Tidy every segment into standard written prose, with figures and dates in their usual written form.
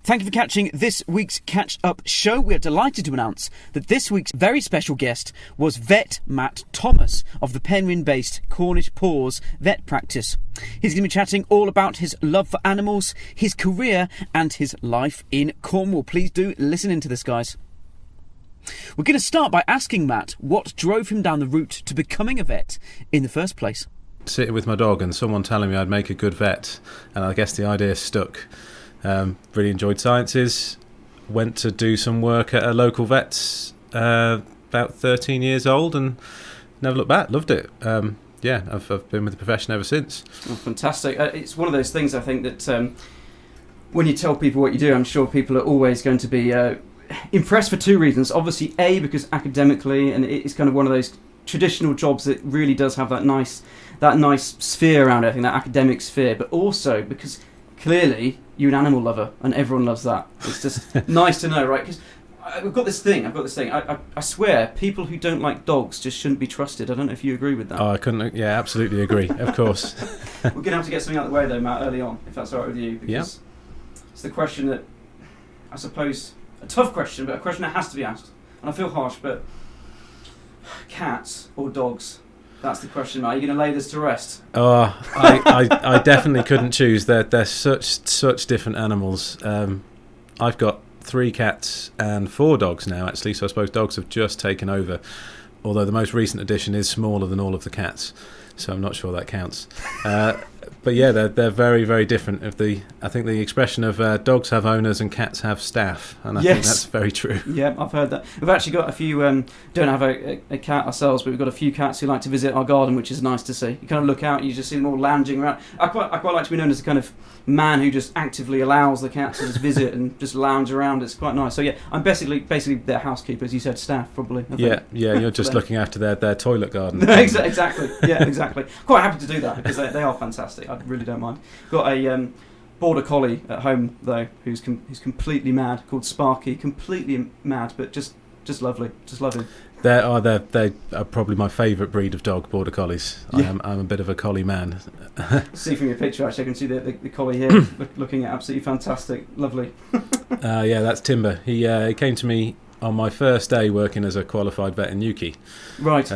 Thank you for catching this week's catch-up show. We are delighted to announce that this week's very special guest was vet Matt Thomas of the Penryn-based Cornish Paws vet practice. He's going to be chatting all about his love for animals, his career and his life in Cornwall. Please do listen into this, guys. We're going to start by asking Matt what drove him down the route to becoming a vet in the first place. Sitting with my dog and someone telling me I'd make a good vet, and I guess the idea stuck. Really enjoyed sciences, went to do some work at a local vet's about 13 years old and never looked back, loved it. I've been with the profession ever since. Oh, fantastic. It's one of those things I think that when you tell people what you do, I'm sure people are always going to be impressed for two reasons. Obviously, A, because academically, and it's kind of one of those traditional jobs that really does have that nice sphere around it, I think that academic sphere, but also because clearly you're an animal lover and everyone loves that. It's just nice to know, right? Because I've got this thing. I swear, people who don't like dogs just shouldn't be trusted. I don't know if you agree with that. Oh, I couldn't. Yeah, absolutely agree. Of course. We're going to have to get something out of the way though, Matt, early on, if that's all right with you. Because it's the question that, I suppose, a tough question, but a question that has to be asked. And I feel harsh, but cats or dogs? That's the question. Are you going to lay this to rest? Oh, I definitely couldn't choose. They're such different animals. I've got 3 cats and 4 dogs now, actually. So I suppose dogs have just taken over. Although the most recent addition is smaller than all of the cats, so I'm not sure that counts. But yeah, they're very, very different. I think the expression of dogs have owners and cats have staff, and I think that's very true. Yeah, I've heard that. We've actually got a few, don't have a cat ourselves, but we've got a few cats who like to visit our garden, which is nice to see. You kind of look out, you just see them all lounging around. I quite like to be known as a kind of man who just actively allows the cats to just visit and just lounge around. It's quite nice. So yeah, I'm basically their housekeeper, as you said, staff probably. Yeah, you're just looking after their toilet garden. Exactly. Yeah, exactly. Quite happy to do that because they are fantastic. I really don't mind. Got a border collie at home though, who's completely mad, called Sparky. Completely mad, but just lovely. Just love him. They are probably my favourite breed of dog, border collies. Yeah. I'm a bit of a collie man. See from your picture, actually, I can see the collie here looking at absolutely fantastic, lovely. That's Timber. He came to me on my first day working as a qualified vet in Newquay. Right.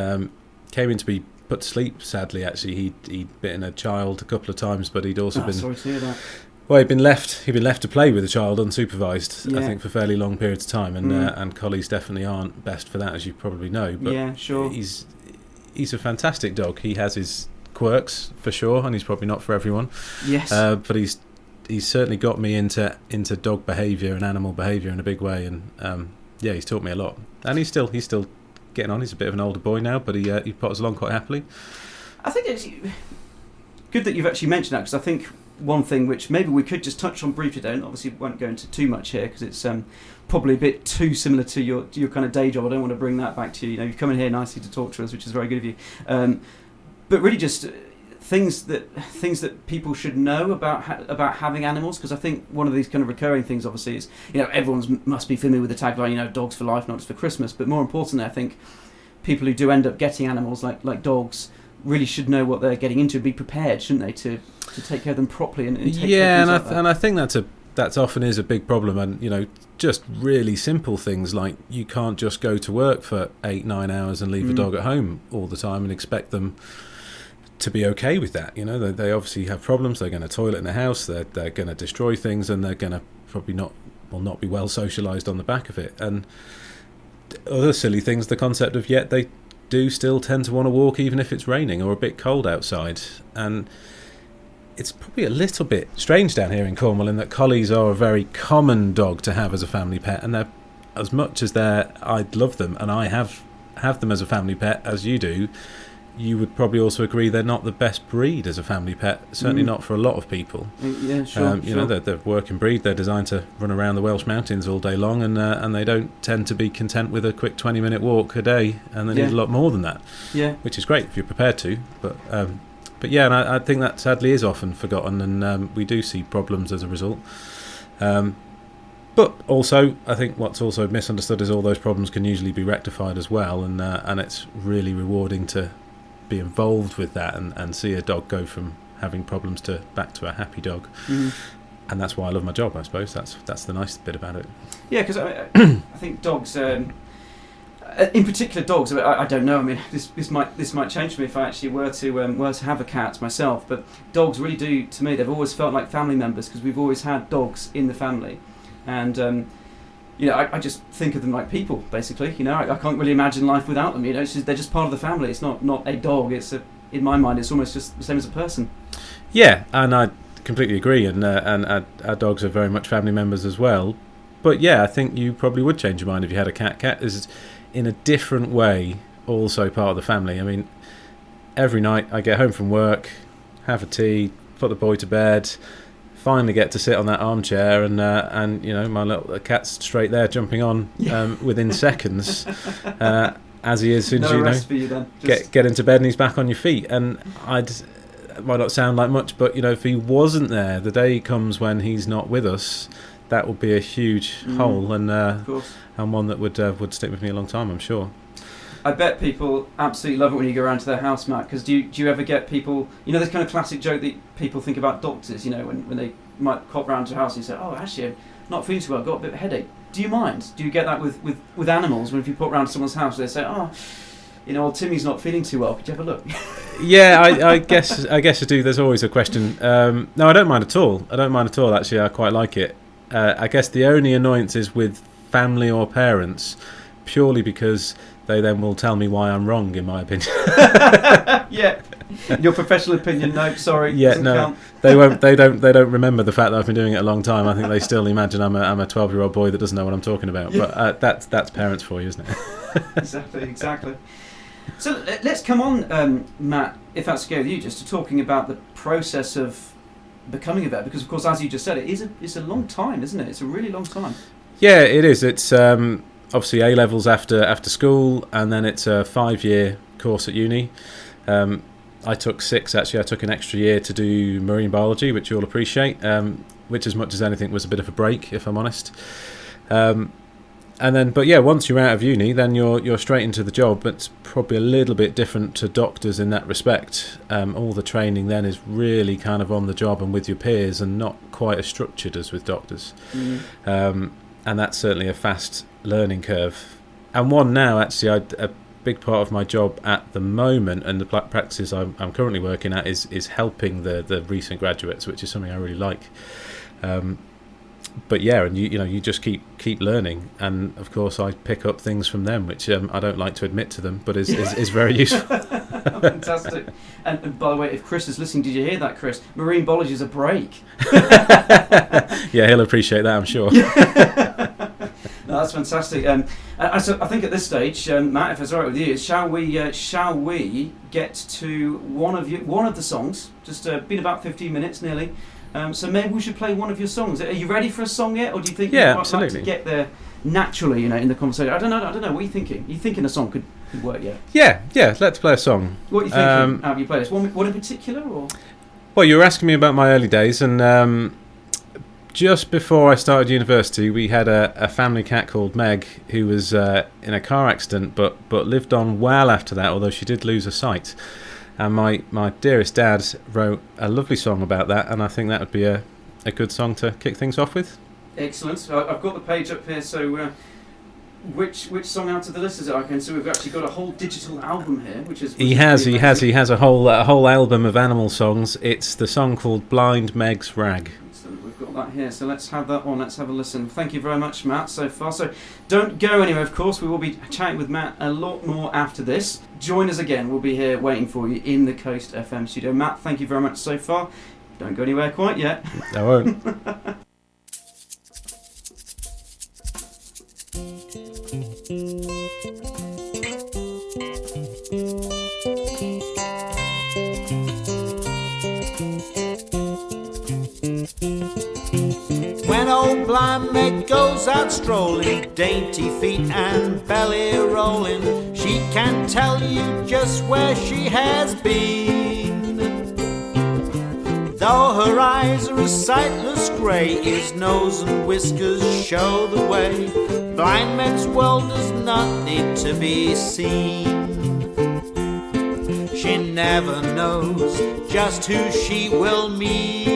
Came in to be put to sleep, sadly, actually. He'd bitten a child a couple of times, but he'd also been... Sorry to hear that. Well, he'd been left to play with a child unsupervised, I think, for fairly long periods of time, and collies definitely aren't best for that, as you probably know. But yeah, sure. He's a fantastic dog. He has his quirks, for sure, and he's probably not for everyone. Yes. But he's certainly got me into dog behaviour and animal behaviour in a big way, and he's taught me a lot. And he's still getting on. He's a bit of an older boy now, but he potters along quite happily. I think it's good that you've actually mentioned that, because I think one thing which maybe we could just touch on briefly, obviously won't go into too much here because it's probably a bit too similar to your kind of day job. I don't want to bring that back to you. You've come in here nicely to talk to us, which is very good of you. But really just things that people should know about having animals, because I think one of these kind of recurring things obviously is, everyone must be familiar with the tagline, dogs for life, not just for Christmas. But more importantly, I think people who do end up getting animals like dogs really should know what they're getting into and be prepared, shouldn't they, to take care of them properly and take care of things and I think that's often is a big problem, and just really simple things like you can't just go to work for 8-9 hours and leave a dog at home all the time and expect them to be okay with that. They obviously have problems. They're going to toilet in the house, they're going to destroy things, and they're going to probably not be well socialised on the back of it. And other silly things, the concept of they do still tend to want to walk even if it's raining or a bit cold outside. And it's probably a little bit strange down here in Cornwall in that collies are a very common dog to have as a family pet, and they're, as much as I'd love them and I have them as a family pet as you do, you would probably also agree they're not the best breed as a family pet, certainly not for a lot of people. Yeah, sure. They're working breed. They're designed to run around the Welsh mountains all day long, and they don't tend to be content with a quick 20-minute walk a day, and they need a lot more than that. Yeah, which is great if you're prepared to. But yeah, and I think that sadly is often forgotten, and we do see problems as a result. But also, I think what's also misunderstood is all those problems can usually be rectified as well, and it's really rewarding to be involved with that and see a dog go from having problems back to a happy dog. and that's why I love my job. I suppose that's the nice bit about it. Yeah, because I think dogs, in particular dogs. I don't know. I mean, this might change for me if I actually were to have a cat myself. But dogs really do, to me, they've always felt like family members because we've always had dogs in the family, and I just think of them like people, basically. I can't really imagine life without them. They're just part of the family. It's not a dog. In my mind, it's almost just the same as a person. Yeah, and I completely agree. And our dogs are very much family members as well. But yeah, I think you probably would change your mind if you had a cat. Cat is, in a different way, also part of the family. I mean, every night I get home from work, have a tea, put the boy to bed, finally get to sit on that armchair, and my little cat's straight there jumping on within seconds, as he is as soon as get into bed and he's back on your feet. And it might not sound like much, but if he wasn't there, the day comes when he's not with us, that would be a huge hole, and one that would stick with me a long time, I'm sure. I bet people absolutely love it when you go around to their house, Matt, because do you ever get people, this kind of classic joke that people think about doctors, when they might pop round to your house and you say, oh, actually, I'm not feeling too well, I've got a bit of a headache. Do you mind? Do you get that with animals, when if you pop round to someone's house, they say, oh, old Timmy's not feeling too well, could you have a look? Yeah, I guess I do. There's always a question. No, I don't mind at all. Actually, I quite like it. I guess the only annoyance is with family or parents, purely because they then will tell me why I'm wrong, in my opinion. Yeah, your professional opinion. No, sorry. Yeah, no, count. They won't. They don't remember the fact that I've been doing it a long time. I think they still imagine I'm a 12-year-old boy that doesn't know what I'm talking about. Yeah. But that's parents for you, isn't it? Exactly. So let's come on, Matt, if that's okay with you, just to talking about the process of becoming a vet, because of course, as you just said, it's a long time, isn't it? It's a really long time. Yeah, it is. It's obviously A levels after school, and then it's a 5-year course at uni. I took 6 actually. I took an extra year to do marine biology, which you'll appreciate. Which, as much as anything, was a bit of a break, if I'm honest. And then, but yeah, once you're out of uni, then you're straight into the job. It's probably a little bit different to doctors in that respect. All the training then is really kind of on the job and with your peers, and not quite as structured as with doctors. And that's certainly a fast learning curve. And one now, actually, a big part of my job at the moment, and the practices I'm currently working at, is helping the recent graduates, which is something I really like. But yeah, and you just keep learning, and of course I pick up things from them, which I don't like to admit to them, but is very useful. Fantastic. And by the way, if Chris is listening, did you hear that, Chris? Marine biology is a break. Yeah, he'll appreciate that, I'm sure. No, that's fantastic. So I think at this stage, Matt, if it's all right with you, shall we get to one of the songs? Just been about 15 minutes nearly. So maybe we should play one of your songs. Are you ready for a song yet, or do you think you'd like to get there naturally, in the conversation? I don't know. What are you thinking? Are you thinking a song could work yet? Yeah. Let's play a song. What are you thinking? Have you played this? One in particular, or? Well, you were asking me about my early days, and just before I started university, we had a family cat called Meg, who was in a car accident, but lived on well after that, although she did lose her sight. And my dearest dad wrote a lovely song about that, and I think that would be a good song to kick things off with. Excellent. So I've got the page up here. So which song out of the list is it? I can see we've actually got a whole digital album here, which is. He has a whole album of animal songs. It's the song called Blind Meg's Rag. Excellent. We've got that here. So let's have that on. Let's have a listen. Thank you very much, Matt, so far. So don't go anywhere, of course. We will be chatting with Matt a lot more after this. Join us again. We'll be here waiting for you in the Coast FM studio. Matt, thank you very much so far. Don't go anywhere quite yet. I won't. When old blind Meg goes out strolling, dainty feet and belly rolling, she can tell you just where she has been. Though her eyes are a sightless grey, his nose and whiskers show the way. Blind Meg's world does not need to be seen. She never knows just who she will meet.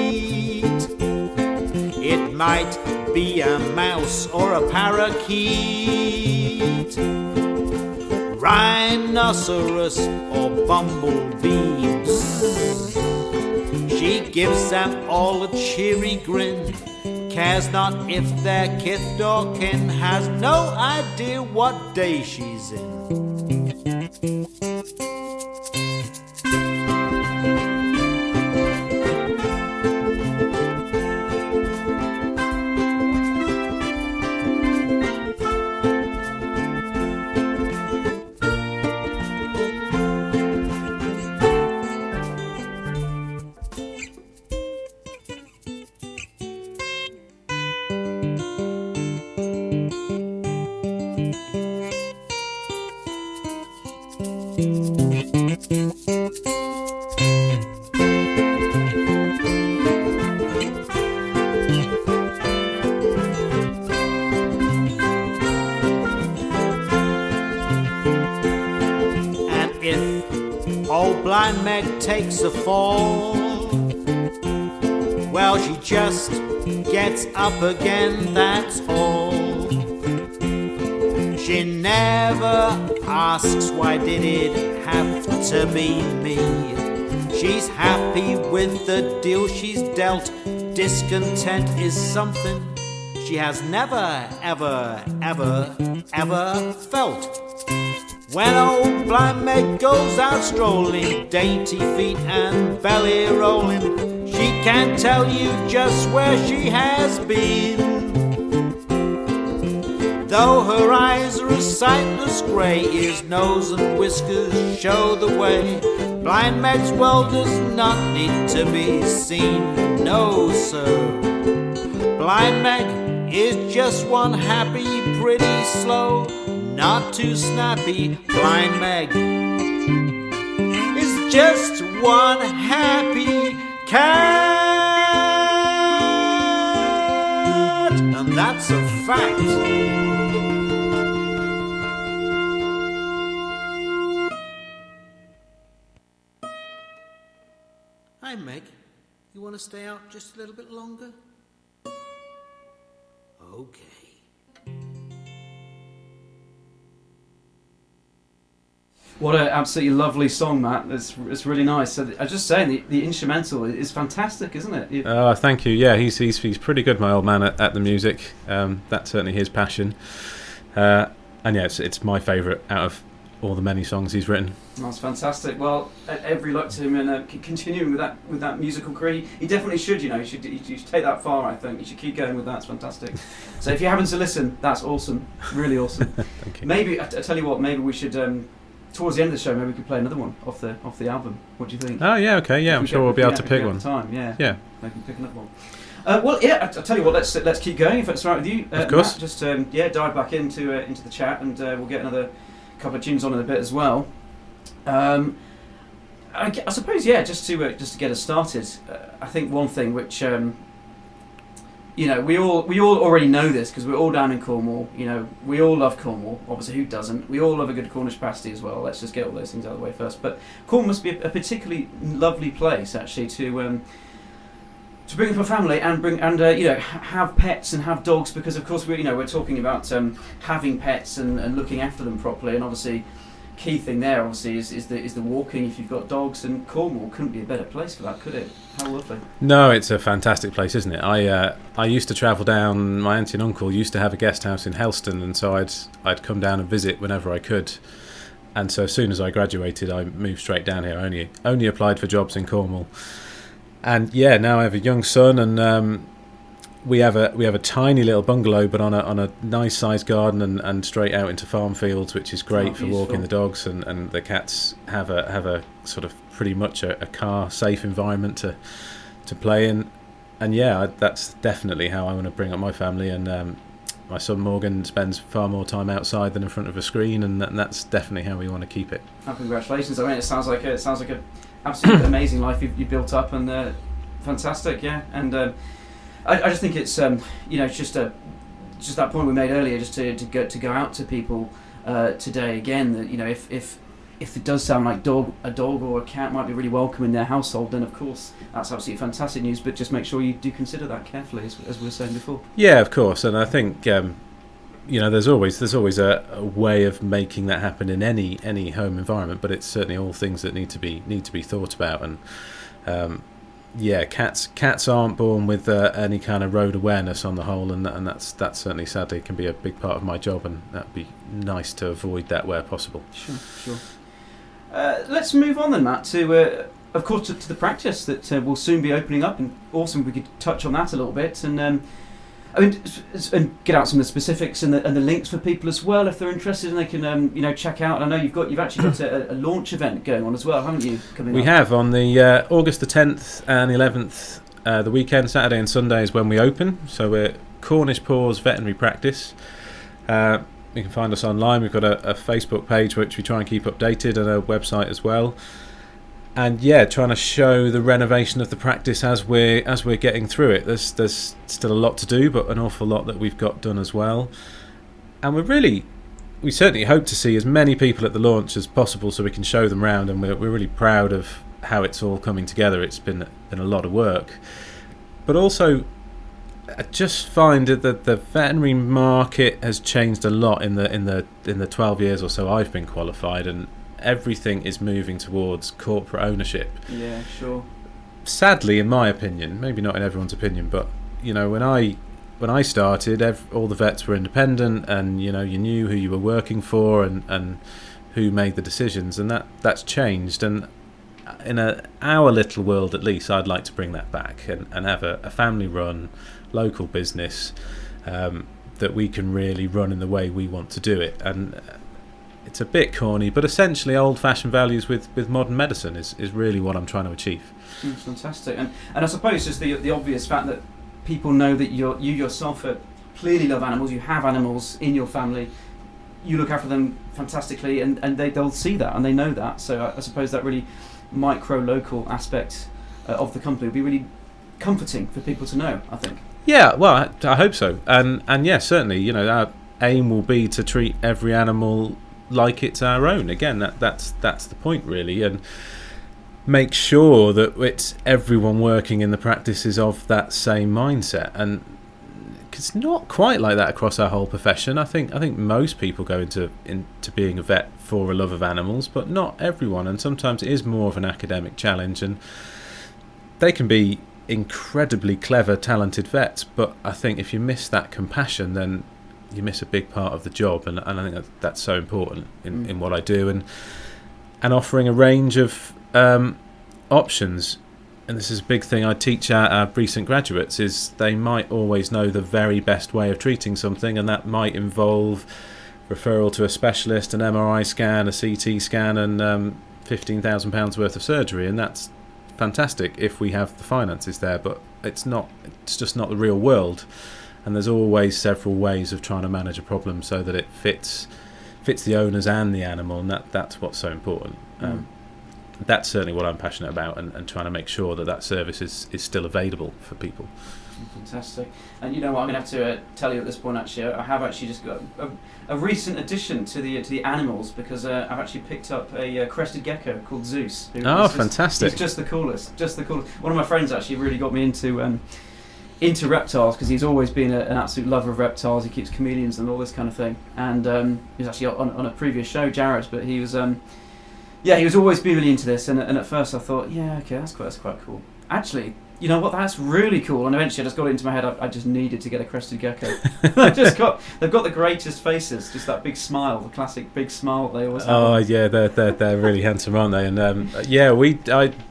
It might be a mouse or a parakeet, rhinoceros or bumblebees. She gives them all a cheery grin, cares not if they're kith or kin, has no idea what day she's in. Blind Meg takes a fall, well, she just gets up again, that's all. She never asks why did it have to be me. She's happy with the deal she's dealt. Discontent is something she has never, ever, ever, ever felt. When old Blind Meg goes out strolling, dainty feet and belly rolling, she can't tell you just where she has been. Though her eyes are a sightless grey, ears, nose and whiskers show the way. Blind Meg's world does not need to be seen, no sir. Blind Meg is just one happy, pretty slow, not too snappy. Blind Meg is just one happy cat, and that's a fact. Hi Meg, you want to stay out just a little bit longer? Okay. What an absolutely lovely song, Matt. It's really nice. So I was just saying, the instrumental is fantastic, isn't it? Thank you. Yeah, he's pretty good, my old man, at the music. That's certainly his passion. And yeah, it's my favourite out of all the many songs he's written. That's fantastic. Well, every luck to him and continuing with that musical career. He definitely should. You should take that far. I think you should keep going with that. It's fantastic. So if you happen to listen, that's awesome. Really awesome. Thank you. Maybe I tell you what. Maybe we should. Towards the end of the show, maybe we could play another one off the album. What do you think? Oh yeah, okay, yeah, I'm sure we'll be able to pick one. Time, yeah. Maybe pick another one. Well, yeah, I tell you what, let's keep going if that's all right with you. Of course. Matt, just dive back into the chat, and we'll get another couple of tunes on in a bit as well. I suppose, yeah, just to get us started, I think one thing which we all already know this because we're all down in Cornwall. We all love Cornwall. Obviously, who doesn't? We all love a good Cornish pasty as well. Let's just get all those things out of the way first. But Cornwall must be a particularly lovely place actually to bring up a family and have pets and have dogs, because of course we're talking about having pets and looking after them properly, and obviously key thing there obviously is the walking if you've got dogs, and Cornwall couldn't be a better place for that, could it? How lovely. No, it's a fantastic place, isn't it? I used to travel down. My auntie and uncle used to have a guest house in Helston, and so I'd come down and visit whenever I could. And so as soon as I graduated, I moved straight down here. Only applied for jobs in Cornwall. And yeah, now I have a young son, and we have a tiny little bungalow, but on a nice sized garden and straight out into farm fields, which is great for walking the dogs, and the cats have a sort of pretty much a car safe environment to play in. And yeah, that's definitely how I want to bring up my family. And my son Morgan spends far more time outside than in front of a screen, and that's definitely how we want to keep it. Oh, congratulations! I mean, it sounds like a absolutely amazing life you built up, and fantastic, yeah. And I just think it's it's just that point we made earlier, just to go out to people today again, that if if it does sound like a dog or a cat might be really welcome in their household, then of course that's absolutely fantastic news. But just make sure you do consider that carefully, as we were saying before. Yeah, of course, and I think there's always a way of making that happen in any home environment, but it's certainly all things that need to be thought about. And cats aren't born with any kind of road awareness on the whole, and that's certainly sadly can be a big part of my job, and that'd be nice to avoid that where possible. Sure. Let's move on then, Matt, to of course to the practice that will soon be opening up, and awesome if we could touch on that a little bit, and and get out some of the specifics and the links for people as well if they're interested, and they can check out. And I know you've actually got a launch event going on as well, haven't you? We have on the August the 10th and 11th, the weekend, Saturday and Sunday is when we open. So we're Cornish Paws Veterinary Practice. You can find us online. We've got a Facebook page which we try and keep updated, and a website as well. And trying to show the renovation of the practice as we're getting through it. There's still a lot to do, but an awful lot that we've got done as well. And we certainly hope to see as many people at the launch as possible, so we can show them around. And we're really proud of how it's all coming together. It's been a lot of work, but also I just find that the veterinary market has changed a lot in the 12 years or so I've been qualified, and everything is moving towards corporate ownership. Yeah, sure. Sadly, in my opinion, maybe not in everyone's opinion, but when I started, all the vets were independent, and you knew who you were working for and who made the decisions, and that's changed. And in our little world, at least, I'd like to bring that back and have a family-run local business that we can really run in the way we want to do it. And it's a bit corny, but essentially old-fashioned values with modern medicine is really what I'm trying to achieve. That's fantastic. And I suppose just the obvious fact that people know that you yourself clearly love animals, you have animals in your family, you look after them fantastically, and they'll see that and they know that. So I suppose that really micro-local aspect of the company would be really comforting for people to know, I think. Yeah, well, I hope so. And certainly, our aim will be to treat every animal like it's our own. Again, that's the point really, and make sure that it's everyone working in the practice is of that same mindset. And it's not quite like that across our whole profession. I think most people go into being a vet for a love of animals, but not everyone. And sometimes it is more of an academic challenge, and they can be incredibly clever, talented vets. But I think if you miss that compassion, then you miss a big part of the job, and I think that's so important in what I do, and offering a range of options. And this is a big thing I teach our recent graduates, is they might always know the very best way of treating something, and that might involve referral to a specialist, an MRI scan, a CT scan, and £15,000 worth of surgery, and that's fantastic if we have the finances there, but it's just not the real world. And there's always several ways of trying to manage a problem so that it fits the owners and the animal, and that's what's so important. That's certainly what I'm passionate about, and trying to make sure that service is still available for people. Fantastic. And you know what, I'm going to have to tell you at this point, actually, I have actually just got a recent addition to the animals, because I've actually picked up a crested gecko called Zeus. Fantastic. He's just the coolest. One of my friends actually really got me into reptiles, because he's always been an absolute lover of reptiles. He keeps chameleons and all this kind of thing. And he was actually on a previous show, Jared, but he was he was always been really into this. And at first I thought, that's quite cool. Actually, you know what? That's really cool. And eventually I just got it into my head. I just needed to get a crested gecko. They've got the greatest faces. Just that big smile, the classic big smile that they always have. Oh yeah, they're really handsome, aren't they? And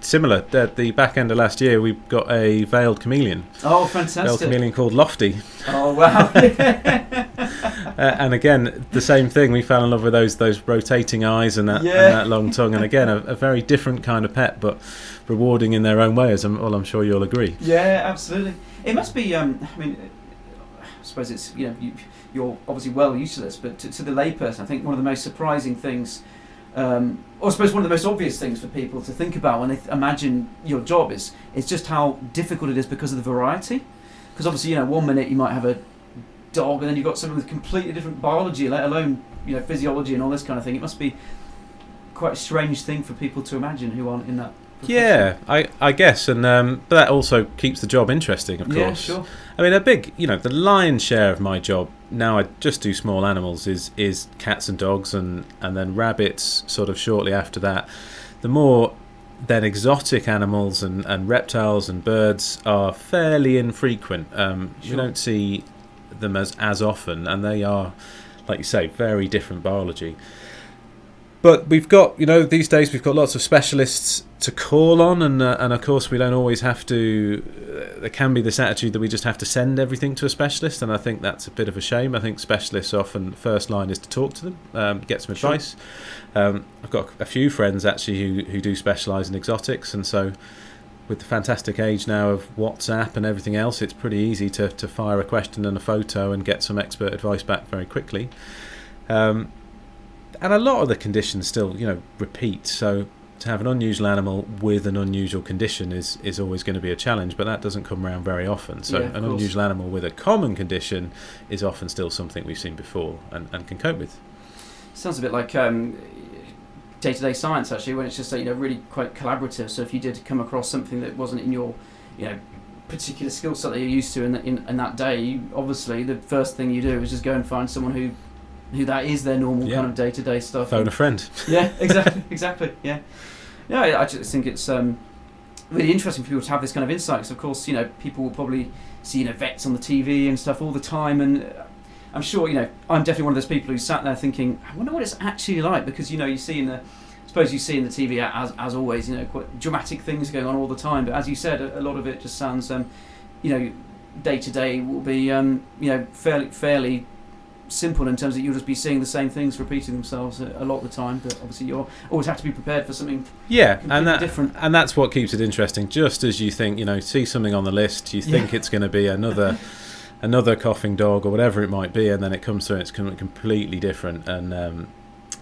similar. At the back end of last year, we got a veiled chameleon. Oh, fantastic! Veiled chameleon called Lofty. Oh wow! And again, the same thing. We fell in love with those rotating eyes and that long tongue. And again, a very different kind of pet, but rewarding in their own way, as I'm sure you'll agree. Yeah, absolutely. It must be. I suppose it's you're obviously well used to this, but to the layperson, I think one of the most surprising things, or I suppose one of the most obvious things for people to think about when they imagine your job is just how difficult it is because of the variety. Because obviously, 1 minute you might have a dog, and then you've got something with completely different biology, let alone physiology and all this kind of thing. It must be quite a strange thing for people to imagine who aren't in that profession. Yeah, I guess, and but that also keeps the job interesting, of course. Yeah, sure. I mean, the lion's share of my job now, I just do small animals, is cats and dogs, and then rabbits sort of shortly after that. The more then exotic animals and reptiles and birds are fairly infrequent. You don't see them as often, and they are, like you say, very different biology. But we've got, these days we've got lots of specialists to call on, and of course we don't always have to. There can be this attitude that we just have to send everything to a specialist, and I think that's a bit of a shame. I think specialists often, first line is to talk to them, get some advice. I've got a few friends actually who do specialise in exotics, and so with the fantastic age now of WhatsApp and everything else, it's pretty easy to fire a question and a photo and get some expert advice back very quickly. And a lot of the conditions still, repeat. So to have an unusual animal with an unusual condition is always going to be a challenge, but that doesn't come around very often. So an unusual animal with a common condition is often still something we've seen before and can cope with. Sounds a bit like day-to-day science, actually, when it's just really quite collaborative. So if you did come across something that wasn't in your particular skill set that you're used to in that day, obviously the first thing you do is just go and find someone who that is their normal kind of day-to-day stuff. Phone a friend. Yeah, exactly. Yeah, I just think it's really interesting for people to have this kind of insight. Because of course, people will probably see vets on the TV and stuff all the time, and I'm sure I'm definitely one of those people who sat there thinking, I wonder what it's actually like, because you see in the TV as always, quite dramatic things going on all the time. But as you said, a lot of it just sounds, day to day will be fairly simple in terms that you'll just be seeing the same things repeating themselves a lot of the time, but obviously you always have to be prepared for something different. And that's what keeps it interesting. Just as you think, see something on the list, you think it's going to be another coughing dog or whatever it might be, and then it comes through and it's completely different, and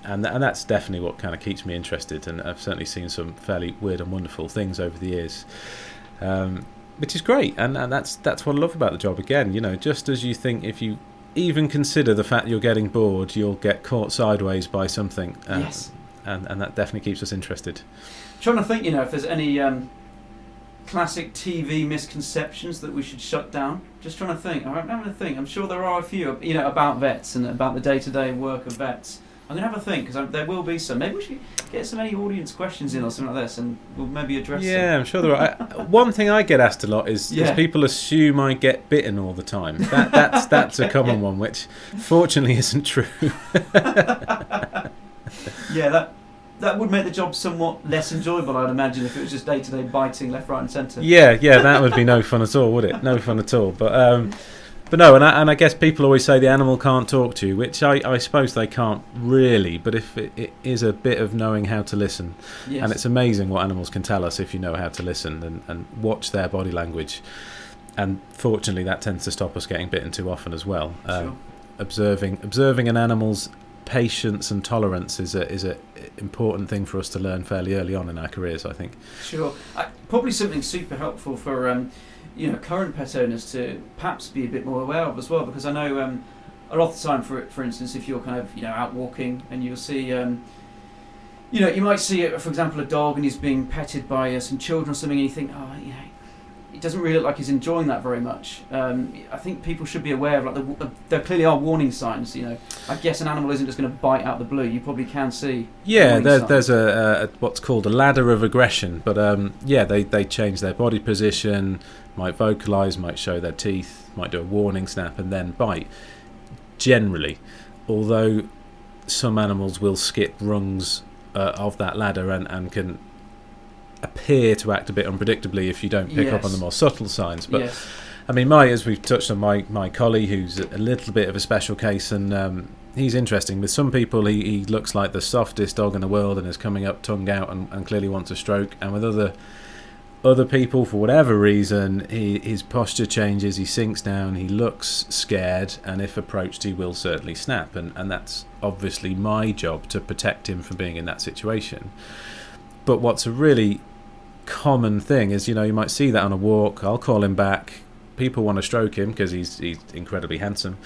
that's definitely what kind of keeps me interested. And I've certainly seen some fairly weird and wonderful things over the years, which is great, and that's what I love about the job. Again, just as you think, if you even consider the fact you're getting bored, you'll get caught sideways by something. Yes. And that definitely keeps us interested. Trying to think, if there's any classic TV misconceptions that we should shut down. Just trying to think. I'm having to think. I'm sure there are a few, about vets and about the day-to-day work of vets. I'm going to have a think, because there will be some. Maybe we should get some any audience questions in or something like this, and we'll maybe address them. Yeah, I'm sure there are. One thing I get asked a lot is people assume I get bitten all the time. That's a common one, which fortunately isn't true. Yeah, that would make the job somewhat less enjoyable, I'd imagine, if it was just day-to-day biting left, right and centre. Yeah, that would be no fun at all, would it? No fun at all. But no, and I guess people always say the animal can't talk to you, which I suppose they can't really, but if it is a bit of knowing how to listen. Yes. And it's amazing what animals can tell us if you know how to listen and watch their body language. And fortunately that tends to stop us getting bitten too often as well. Sure. Observing an animal's patience and tolerance is a important thing for us to learn fairly early on in our careers, I think. Sure. Probably something super helpful for current pet owners to perhaps be a bit more aware of as well, because I know a lot of the time, for instance, if you're kind of out walking and you'll see you might see for example a dog and he's being petted by some children or something, and you think, it doesn't really look like he's enjoying that very much. I think people should be aware of there clearly are warning signs. I guess an animal isn't just going to bite out the blue. You probably can see. Yeah, there's a what's called a ladder of aggression, but they change their body position, might vocalise, might show their teeth, might do a warning snap and then bite. Generally, although some animals will skip rungs of that ladder and can appear to act a bit unpredictably if you don't pick up on the more subtle signs. But I mean, as we've touched on, my collie, who's a little bit of a special case, and he's interesting. With some people, he looks like the softest dog in the world and is coming up tongue out and clearly wants a stroke. And with other people, for whatever reason, his posture changes, he sinks down, he looks scared, and if approached, he will certainly snap. And that's obviously my job to protect him from being in that situation. But what's a really common thing is, you might see that on a walk. I'll call him back. People want to stroke him because he's incredibly handsome,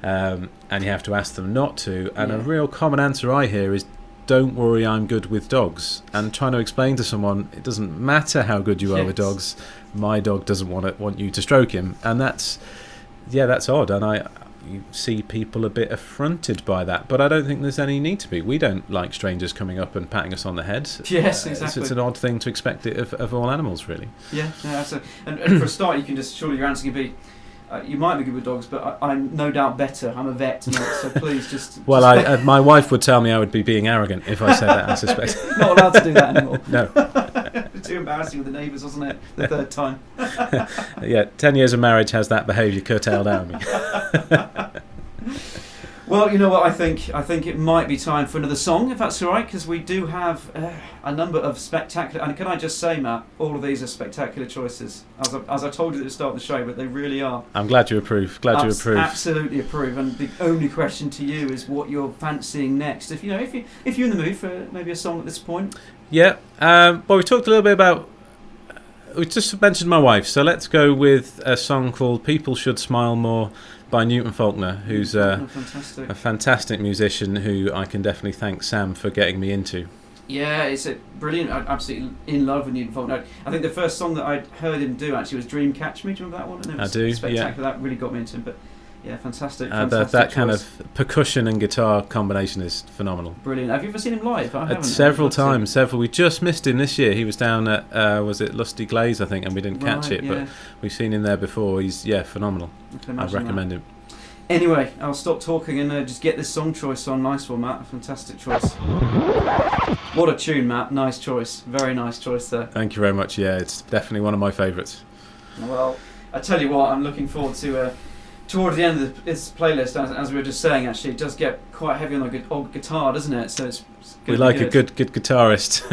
and you have to ask them not to. And a real common answer I hear is, don't worry, I'm good with dogs. And trying to explain to someone, it doesn't matter how good you are with dogs. My dog doesn't want you to stroke him. And that's odd. And you see people a bit affronted by that, but I don't think there's any need to be. We don't like strangers coming up and patting us on the head. Yes, exactly. It's an odd thing to expect it of all animals, really. Yeah, absolutely. And for a start, you can just, surely your answer can be, you might be good with dogs, but I'm no doubt better. I'm a vet, so please just... Well, my wife would tell me I would be being arrogant if I said that, I suspect. Not allowed to do that anymore. No. Too embarrassing with the neighbours, wasn't it? The third time. Yeah, 10 years of marriage has that behaviour curtailed out of me. Well, you know what, I think it might be time for another song, if that's all right, because we do have a number of spectacular... And can I just say, Matt, all of these are spectacular choices, as I told you at the start of the show, but they really are. I'm glad you approve. Absolutely approve. And the only question to you is what you're fancying next. If you're in the mood for maybe a song at this point. Yeah. Well, we talked a little bit about... We just mentioned my wife, so let's go with a song called People Should Smile More by Newton Faulkner, who's a fantastic musician who I can definitely thank Sam for getting me into. Yeah, it's brilliant. I'm absolutely in love with Newton Faulkner. I think the first song that I'd heard him do actually was Dream Catch Me. Do you remember that one? And it was I do, spectacular. Yeah. That really got me into him. But yeah, fantastic. That kind of percussion and guitar combination is phenomenal. Brilliant. Have you ever seen him live? I haven't. Several times. We just missed him this year. He was down at was it Lusty Glaze, I think, and we didn't catch it. Yeah. But we've seen him there before. He's phenomenal. I'd recommend him. Anyway, I'll stop talking and just get this song choice on. Nice one, Matt. Fantastic choice. What a tune, Matt. Nice choice. Very nice choice there. Thank you very much. Yeah, it's definitely one of my favourites. Well, I tell you what, I'm looking forward to... towards the end of this playlist, as we were just saying, actually, it does get quite heavy on the old guitar, doesn't it? So it's we like a good guitarist.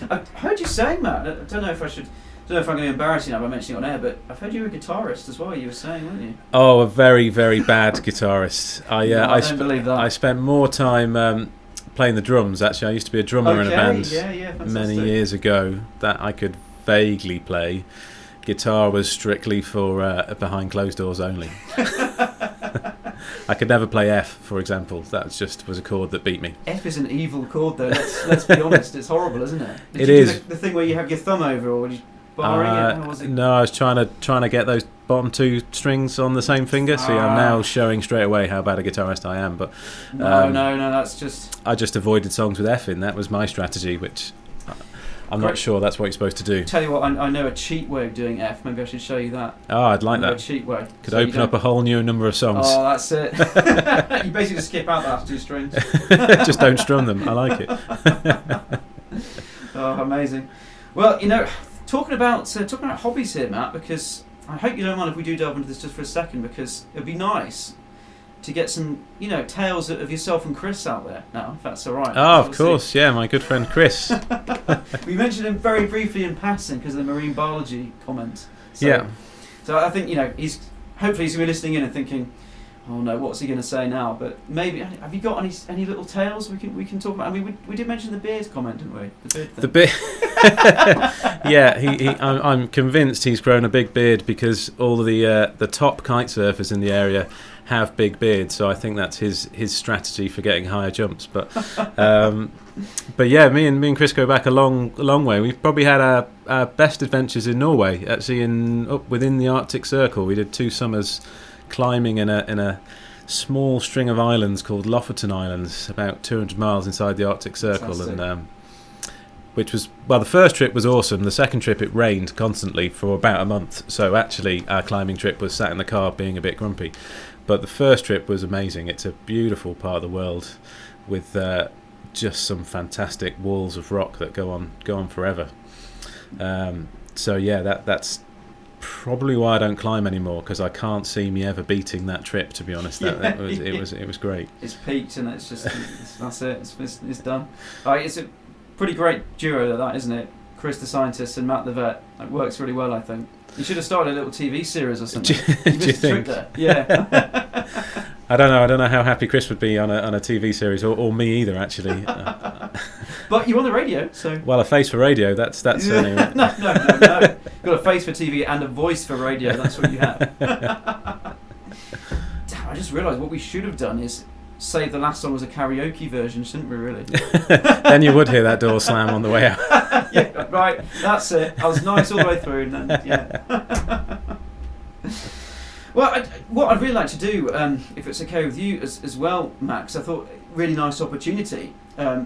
I've heard you saying, Matt. I don't know if I'm going to embarrass you now by mentioning it on air, but I've heard you were a guitarist as well. You were saying, weren't you? Oh, a very, very bad guitarist. I don't believe that. I spent more time playing the drums. Actually, I used to be a drummer in a band many years ago that I could vaguely play. Guitar was strictly for behind closed doors only. I could never play F, for example. That was a chord that beat me. F is an evil chord, though. Let's be honest. It's horrible, isn't it? It is. The thing where you have your thumb over, or were you barring it? How was it? No, I was trying to get those bottom two strings on the same finger. See, I'm now showing straight away how bad a guitarist I am. But no, that's just... I just avoided songs with F in. That was my strategy, which... I'm not sure that's what you're supposed to do. Tell you what, I know a cheat way of doing F. Maybe I should show you that. Oh, I'd like that. A cheat way. Could open up a whole new number of songs. Oh, that's it. You basically skip out the last two strings. Just don't strum them. I like it. Oh, amazing. Well, talking about hobbies here, Matt, because I hope you don't mind if we do delve into this just for a second, because it'd be nice to get some, tales of yourself and Chris out there now, if that's all right. Oh, of course, yeah, my good friend Chris. We mentioned him very briefly in passing because of the marine biology comment. So I think, he's hopefully he's going to be listening in and thinking, oh no, what's he going to say now? But maybe, have you got any little tales we can talk about? I mean, we did mention the beard comment, didn't we? The beard thing. Yeah, I'm convinced he's grown a big beard because all of the top kite surfers in the area have big beards, so I think that's his strategy for getting higher jumps. But yeah, me and Chris go back a long way. We've probably had our best adventures in Norway, actually up within the Arctic Circle. We did 2 summers climbing in a small string of islands called Lofoten Islands, about 200 miles inside the Arctic Circle. Fantastic. And which was, well, the first trip was awesome. The second trip it rained constantly for about a month, so actually our climbing trip was sat in the car being a bit grumpy. But the first trip was amazing. It's a beautiful part of the world with just some fantastic walls of rock that go on forever. So yeah, that's probably why I don't climb anymore, because I can't see me ever beating that trip, to be honest. It was great. It's peaked and it's just that's it. It's done. It's a pretty great duo, that, isn't it? Chris the scientist and Matt the vet. It works really well, I think. You should have started a little TV series or something. Do you think? Yeah. I don't know how happy Chris would be on a TV series, or me either, actually. But you're on the radio, so... Well, a face for radio, that's certainly... No. You've got a face for TV and a voice for radio, that's what you have. I just realised what we should have done is save the last one was a karaoke version, shouldn't we, really? Then you would hear that door slam on the way out. Yeah, right, that's it. I was nice all the way through, and then, yeah. Well, what I'd really like to do, if it's okay with you as well, Max, I thought really nice opportunity,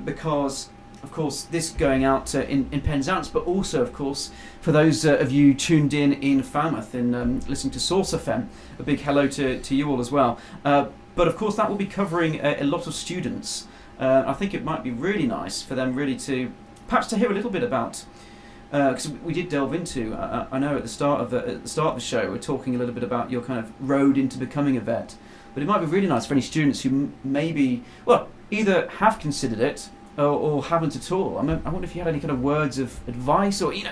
because, of course, this going out in Penzance, but also, of course, for those of you tuned in Falmouth, in listening to Source FM, a big hello to you all as well. But, of course, that will be covering a lot of students. I think it might be really nice for them really to, perhaps to hear a little bit about, because we did delve into, I know at the start of the show, we're talking a little bit about your kind of road into becoming a vet. But it might be really nice for any students who maybe, well, either have considered it or haven't at all. I wonder if you had any kind of words of advice, or I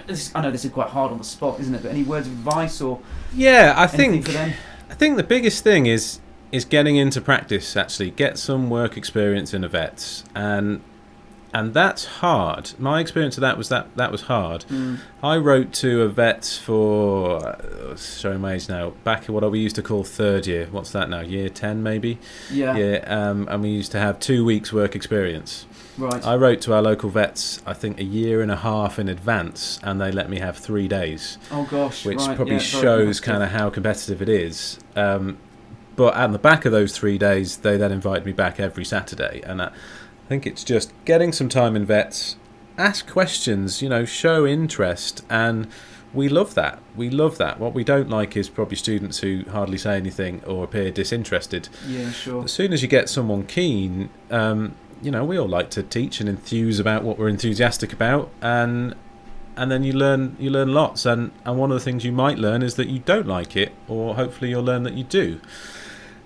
know this is quite hard on the spot, isn't it? But any words of advice or I think for them? I think the biggest thing is getting into practice. Actually, get some work experience in a vet, and that's hard. My experience of that was hard. I wrote to a vet for, showing my age now, back in what we used to call third year. What's that now? Year 10 maybe? Yeah. And we used to have 2 weeks work experience. Right. I wrote to our local vets, I think, a year and a half in advance, and they let me have 3 days. Oh gosh, which right, probably shows kind of how competitive it is. But at the back of those 3 days, they then invited me back every Saturday, and I think it's just getting some time in vets, ask questions, show interest, and we love that. What we don't like is probably students who hardly say anything or appear disinterested. Yeah, sure. As soon as you get someone keen, we all like to teach and enthuse about what we're enthusiastic about, and then you learn lots. And one of the things you might learn is that you don't like it, or hopefully you'll learn that you do.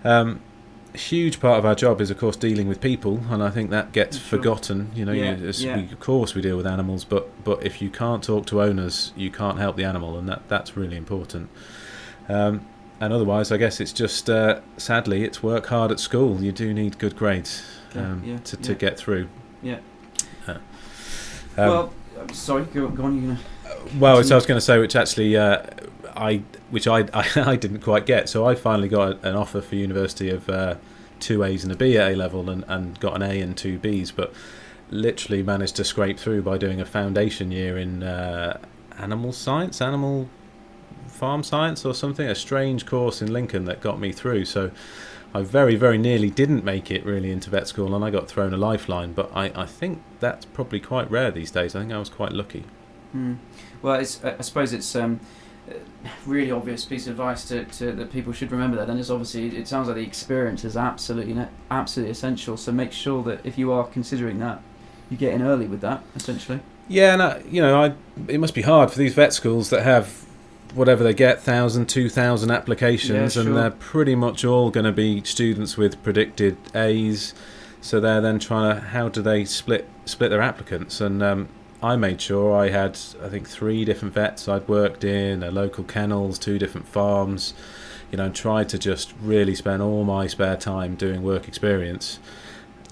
A huge part of our job is, of course, dealing with people, and I think that gets forgotten. Of course we deal with animals, but if you can't talk to owners, you can't help the animal, and that's really important. And otherwise, I guess it's just, sadly, it's work hard at school. You do need good grades to get through. Yeah. Well, sorry, go on. You're gonna. Well, so I was going to say, which actually, I didn't quite get. So I finally got an offer for university of 2 A's and a B at A level, and got an A and 2 B's, but literally managed to scrape through by doing a foundation year in animal farm science or something, a strange course in Lincoln that got me through. So I very, very nearly didn't make it really into vet school, and I got thrown a lifeline, but I think that's probably quite rare these days. I think I was quite lucky. Well, I suppose it's really obvious piece of advice to that people should remember that, and it's obviously, it sounds like the experience is absolutely essential. So make sure that if you are considering that, you get in early with that, essentially. Yeah, and it must be hard for these vet schools that have whatever they get, 1,000, 2,000 applications, and they're pretty much all going to be students with predicted A's. So they're then trying to, how do they split their applicants? And I made sure I had, I think, 3 different vets I'd worked in, a local kennels, 2 different farms, and tried to just really spend all my spare time doing work experience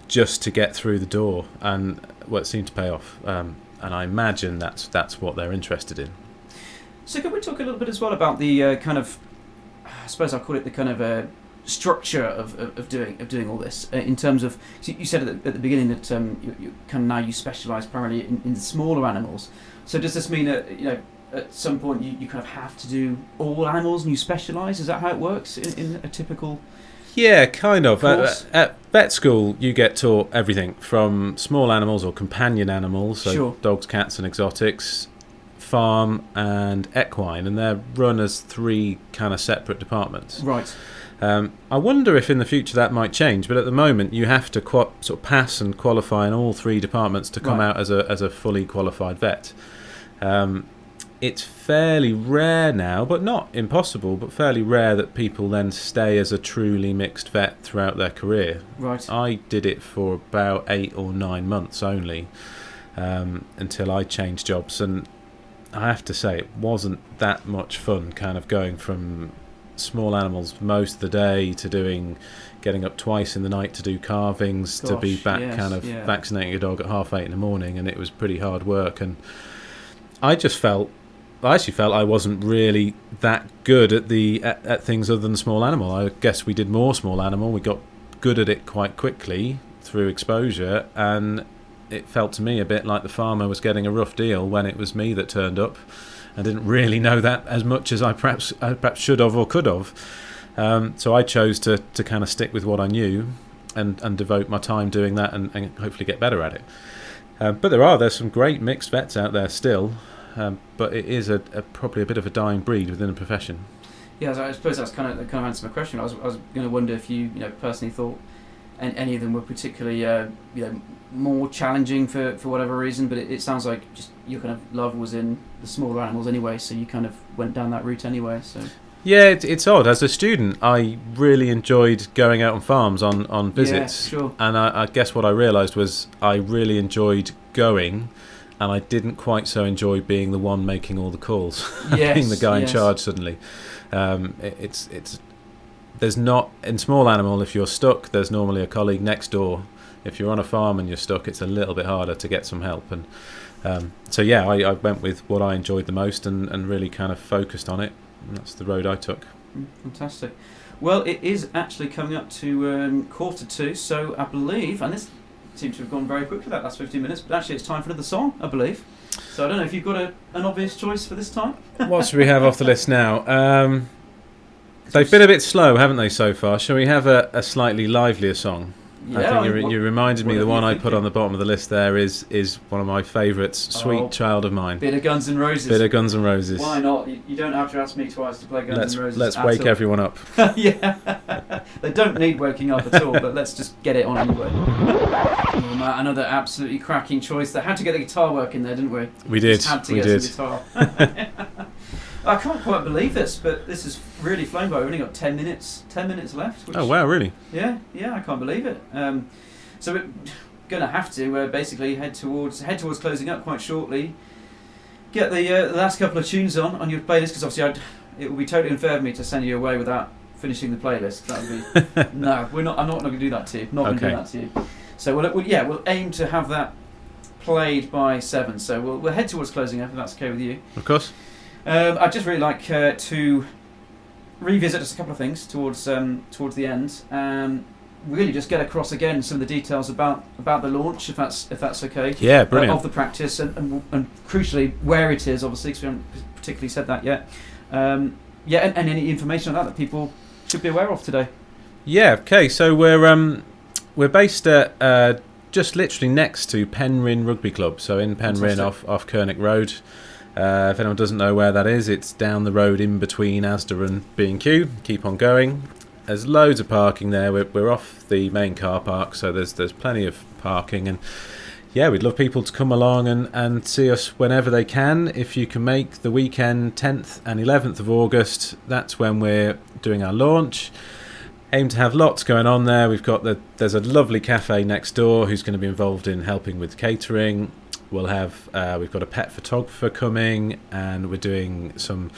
just to get through the door, and it seemed to pay off. And I imagine that's what they're interested in. So can we talk a little bit as well about the kind of, I suppose I'll call it the kind of structure of doing all this, in terms of, so you said at the beginning that you kind of now you specialise primarily in the smaller animals. So does this mean that at some point you kind of have to do all animals and you specialise? Is that how it works in a typical? Yeah, kind of. At vet school, you get taught everything from small animals or companion animals, so dogs, cats, and exotics, farm and equine, and they're run as 3 kind of separate departments. Right. I wonder if in the future that might change, but at the moment you have to sort of pass and qualify in all 3 departments to come out as a fully qualified vet. It's fairly rare now, but not impossible, but fairly rare that people then stay as a truly mixed vet throughout their career. Right. I did it for about 8 or 9 months only, until I changed jobs, and I have to say it wasn't that much fun, kind of going from small animals most of the day to getting up twice in the night to do carvings, to be back vaccinating a dog at 8:30 in the morning, and it was pretty hard work. And I actually felt I wasn't really that good at things other than small animal. I guess we did more small animal. We got good at it quite quickly through exposure, and it felt to me a bit like the farmer was getting a rough deal when it was me that turned up. I didn't really know that as much as I perhaps should have or could have. So I chose to kind of stick with what I knew and devote my time doing that and hopefully get better at it. But there's some great mixed vets out there still, but it is probably a bit of a dying breed within the profession. Yeah, so I suppose that's kind of answered my question. I was going to wonder if you personally thought any of them were particularly more challenging for whatever reason, but it sounds like just your kind of love was in the smaller animals anyway, so you kind of went down that route anyway. So yeah, it's odd. As a student, I really enjoyed going out on farms on visits. Yeah, sure. And I guess what I realised was I really enjoyed going, and I didn't quite so enjoy being the one making all the calls, yes, being the guy in yes. charge suddenly. It's there's not, in small animal, if you're stuck, there's normally a colleague next door. If you're on a farm and you're stuck, it's a little bit harder to get some help. And I went with what I enjoyed the most and really kind of focused on it. And that's the road I took. Fantastic. Well, it is actually coming up to 1:45, so I believe, and this seems to have gone very quickly, that last 15 minutes, but actually it's time for another song, I believe. So I don't know if you've got an obvious choice for this time? What should we have off the list now? They've been a bit slow, haven't they, so far? Shall we have a slightly livelier song? Yeah, I think you reminded me, the one I put on the bottom of the list there is one of my favourites, Sweet Child of Mine. Bit of Guns N' Roses. Bit of Guns N' Roses. Why not? You don't have to ask me twice to play Guns N' Roses. Let's wake everyone up. Yeah. They don't need waking up at all, but let's just get it on anyway. Well, Matt, another absolutely cracking choice. That had to get the guitar work in there, didn't we? We did. Just had to get some guitar. I can't quite believe this, but this has really flown by. We've only got 10 minutes left. Which, oh wow, really? Yeah, I can't believe it. So we're going to have to basically head towards closing up quite shortly. Get the last couple of tunes on your playlist, because obviously it would be totally unfair of me to send you away without finishing the playlist. That would be no. I'm not going to do that to you. Not going to do that to you. So we'll aim to have that played by 7. So we'll head towards closing up if that's okay with you. Of course. I'd just really like to revisit just a couple of things towards the end. Really just get across again some of the details about the launch, if that's okay. Yeah, brilliant. Of the practice and crucially where it is, obviously, because we haven't particularly said that yet. And any information on that people should be aware of today. Yeah. Okay. So we're based at just literally next to Penryn Rugby Club. So in Penryn, off Kernick Road. If anyone doesn't know where that is, it's down the road in between Asda and B&Q. Keep on going. There's loads of parking there. We're off the main car park, so there's plenty of parking. And yeah, we'd love people to come along and see us whenever they can. If you can make the weekend 10th and 11th of August, that's when we're doing our launch. Aim to have lots going on there. There's a lovely cafe next door who's going to be involved in helping with catering. We've got a pet photographer coming, and we're doing some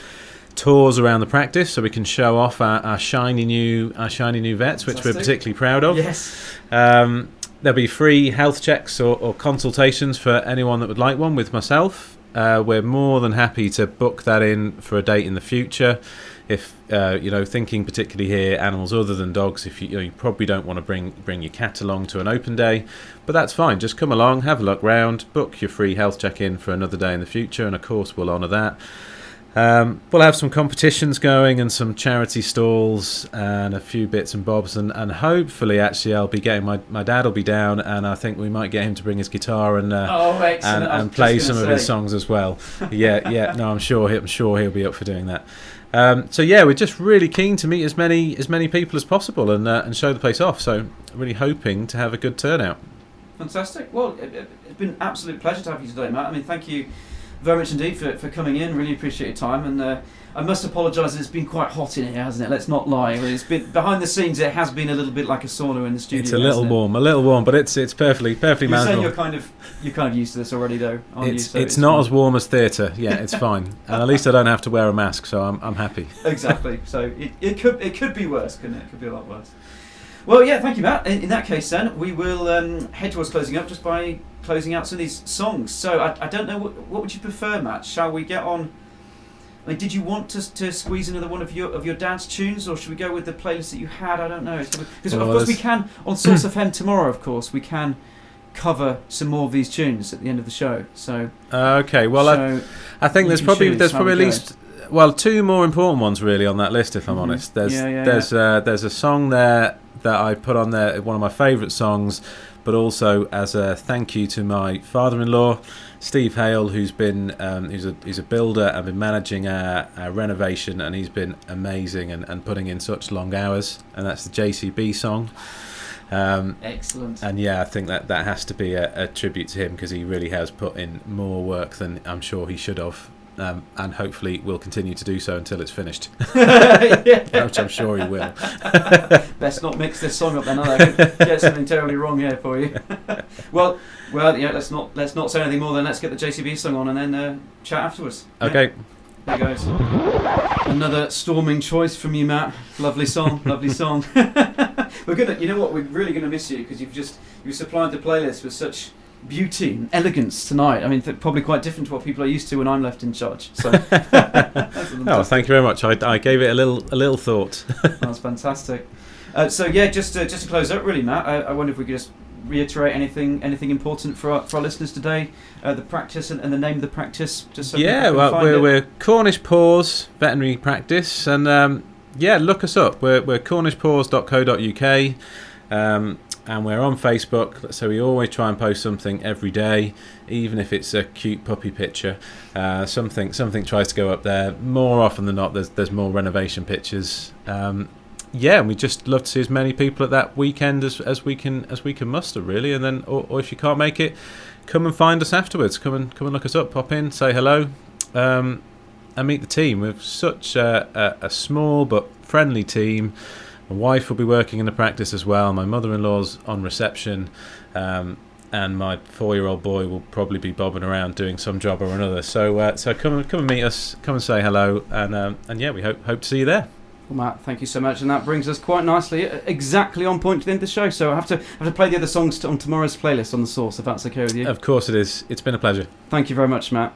tours around the practice so we can show off our shiny new vets, which we're particularly proud of. Yes. There'll be free health checks or consultations for anyone that would like one with myself. We're more than happy to book that in for a date in the future. If thinking particularly here, animals other than dogs, if you probably don't want to bring your cat along to an open day, but that's fine. Just come along, have a look round, book your free health check in for another day in the future, and of course we'll honour that. We'll have some competitions going and some charity stalls and a few bits and bobs, and hopefully actually I'll be getting my dad will be down, and I think we might get him to bring his guitar and play some of his songs as well. No, I'm sure he'll be up for doing that. We're just really keen to meet as many people as possible and show the place off. So really hoping to have a good turnout. Fantastic. Well, it's been an absolute pleasure to have you today, Matt. I mean, thank you very much indeed for coming in. Really appreciate your time, and I must apologise. It's been quite hot in here, hasn't it? Let's not lie. It's been behind the scenes. It has been a little bit like a sauna in the studio. It's a little warm, but it's perfectly You're manageable. saying you're kind of used to this already, though, aren't you? It's not as warm as theatre. Yeah, it's fine, and at least I don't have to wear a mask, so I'm happy. Exactly. So it could be worse, couldn't it? It could be a lot worse. Well, yeah, thank you, Matt. In that case, then, we will head towards closing up just by closing out some of these songs. So I don't know, what would you prefer, Matt? Shall we get on I mean, did you want to squeeze another one of your dad's tunes, or should we go with the playlist that you had? I don't know. Because of course we can on Source FM tomorrow. Of course we can cover some more of these tunes at the end of the show. So okay, well, I think there's probably at least two more important ones really on that list. If I'm honest, there's a song there that I put on there, one of my favourite songs, but also as a thank you to my father-in-law, Steve Hale, who's been he's a builder and been managing our renovation, and he's been amazing and putting in such long hours, and that's the JCB song. Excellent. And I think that has to be a tribute to him, because he really has put in more work than I'm sure he should have. And hopefully will continue to do so until it's finished, which I'm sure he will. Best not mix this song up then, I could get something terribly wrong here for you. well, let's not say anything more. Then let's get the JCB song on and then chat afterwards. Okay. There goes. Another storming choice from you, Matt. Lovely song, lovely song. We're gonna, you know what? We're really gonna miss you, because you've supplied the playlist with such beauty and elegance tonight. I mean, probably quite different to what people are used to when I'm left in charge. So, thank you very much. I gave it a little thought. That's fantastic. Just to close up, really, Matt. I wonder if we could just reiterate anything important for our listeners today. The practice and the name of the practice. Just so we're Cornish Paws Veterinary Practice, and look us up. We're cornishpaws.co.uk. And we're on Facebook, so we always try and post something every day, even if it's a cute puppy picture. Something tries to go up there. More often than not, there's more renovation pictures. And we just love to see as many people at that weekend as we can muster, really. And then, or if you can't make it, come and find us afterwards. Come and look us up. Pop in, say hello, and meet the team. We're such a small but friendly team. My wife will be working in the practice as well. My mother-in-law's on reception, and my 4-year-old boy will probably be bobbing around doing some job or another. So come and meet us. Come and say hello, and we hope to see you there. Well, Matt, thank you so much, and that brings us quite nicely, exactly on point to the end of the show. So I have to play the other songs on tomorrow's playlist on the Source, if that's okay with you. Of course it is. It's been a pleasure. Thank you very much, Matt.